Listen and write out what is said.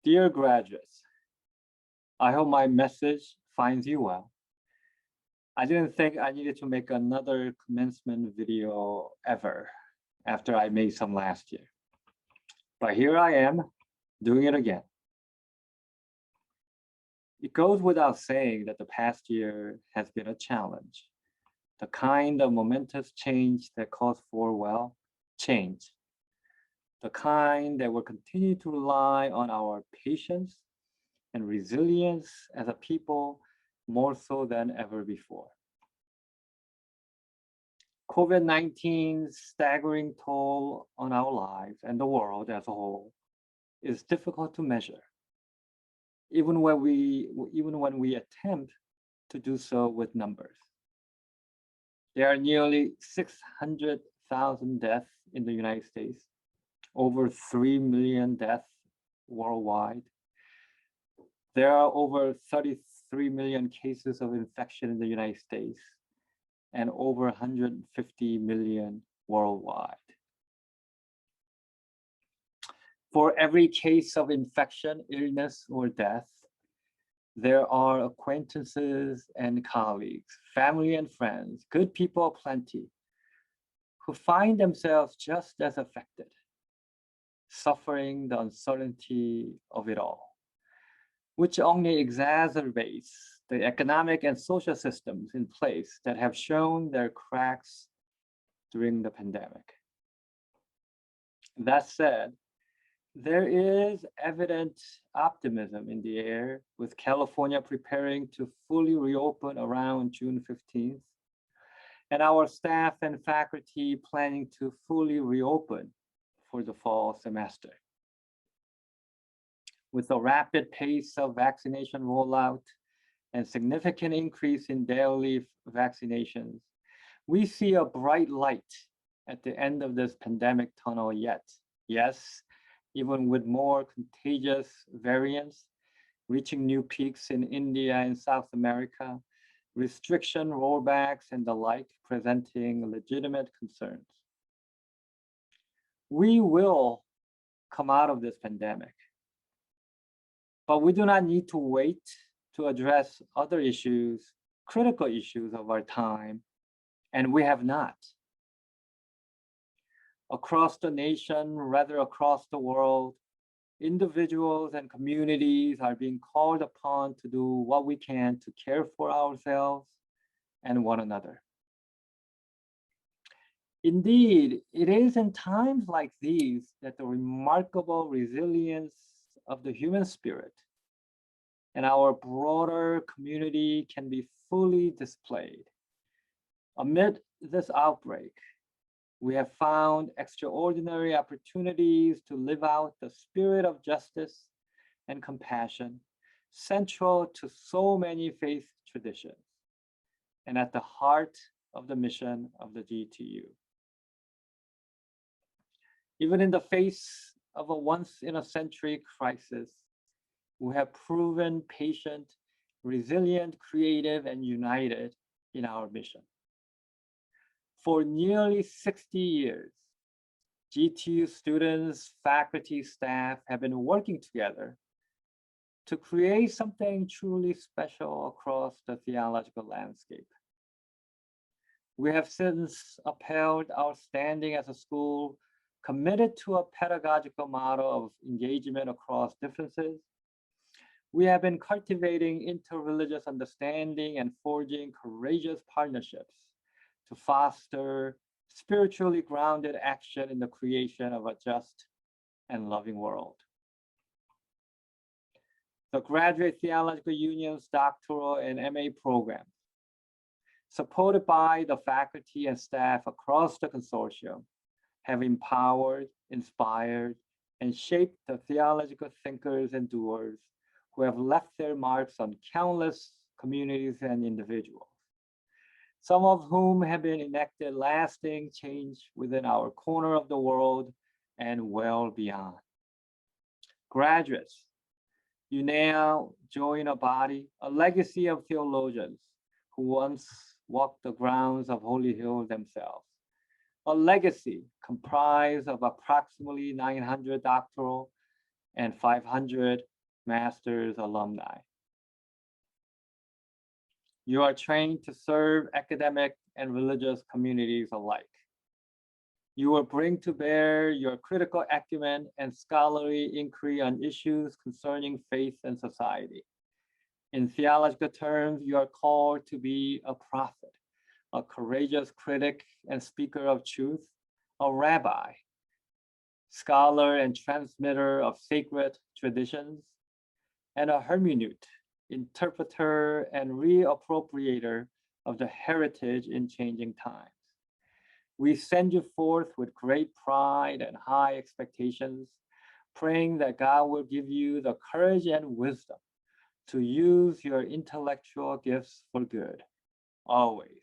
Dear graduates, I hope my message finds you well. I didn't think I needed to make another commencement video ever after I made some last year. But here I am, doing it again. It goes without saying that the past year has been a challenge. The kind of momentous change that calls for, well, change. The kind that will continue to rely on our patience and resilience as a people more so than ever before. COVID-19's staggering toll on our lives and the world as a whole is difficult to measure, even when we attempt to do so with numbers. There are nearly 600,000 deaths in the United States, over 3 million deaths worldwide. There are over 33 million cases of infection in the United States and over 150 million worldwide. For every case of infection, illness, or death, there are acquaintances and colleagues, family and friends, good people aplenty, who find themselves just as affected, suffering the uncertainty of it all, which only exacerbates the economic and social systems in place that have shown their cracks during the pandemic. That said, there is evident optimism in the air, with California preparing to fully reopen around June 15th, and our staff and faculty planning to fully reopen for the fall semester. With a rapid pace of vaccination rollout and significant increase in daily vaccinations, we see a bright light at the end of this pandemic tunnel yet. Yes, even with more contagious variants reaching new peaks in India and South America, restriction rollbacks and the like presenting legitimate concerns. We will come out of this pandemic, but we do not need to wait to address other issues, critical issues of our time, and we have not. Across the nation, rather across the world, individuals and communities are being called upon to do what we can to care for ourselves and one another. Indeed, it is in times like these that the remarkable resilience of the human spirit and our broader community can be fully displayed. Amid this outbreak, we have found extraordinary opportunities to live out the spirit of justice and compassion central to so many faith traditions and at the heart of the mission of the GTU. Even in the face of a once-in-a-century crisis, we have proven patient, resilient, creative, and united in our mission. For nearly 60 years, GTU students, faculty, staff have been working together to create something truly special across the theological landscape. We have since upheld our standing as a school committed to a pedagogical model of engagement across differences. We have been cultivating interreligious understanding and forging courageous partnerships to foster spiritually grounded action in the creation of a just and loving world. The Graduate Theological Union's doctoral and MA programs, supported by the faculty and staff across the consortium, have empowered, inspired, and shaped the theological thinkers and doers who have left their marks on countless communities and individuals, some of whom have been enacted lasting change within our corner of the world and well beyond. Graduates, you now join a body, a legacy of theologians who once walked the grounds of Holy Hill themselves, a legacy comprised of approximately 900 doctoral and 500 master's alumni. You are trained to serve academic and religious communities alike. You will bring to bear your critical acumen and scholarly inquiry on issues concerning faith and society. In theological terms, you are called to be a prophet, a courageous critic and speaker of truth, a rabbi, scholar and transmitter of sacred traditions, and a hermeneut, interpreter and reappropriator of the heritage in changing times. We send you forth with great pride and high expectations, praying that God will give you the courage and wisdom to use your intellectual gifts for good, always.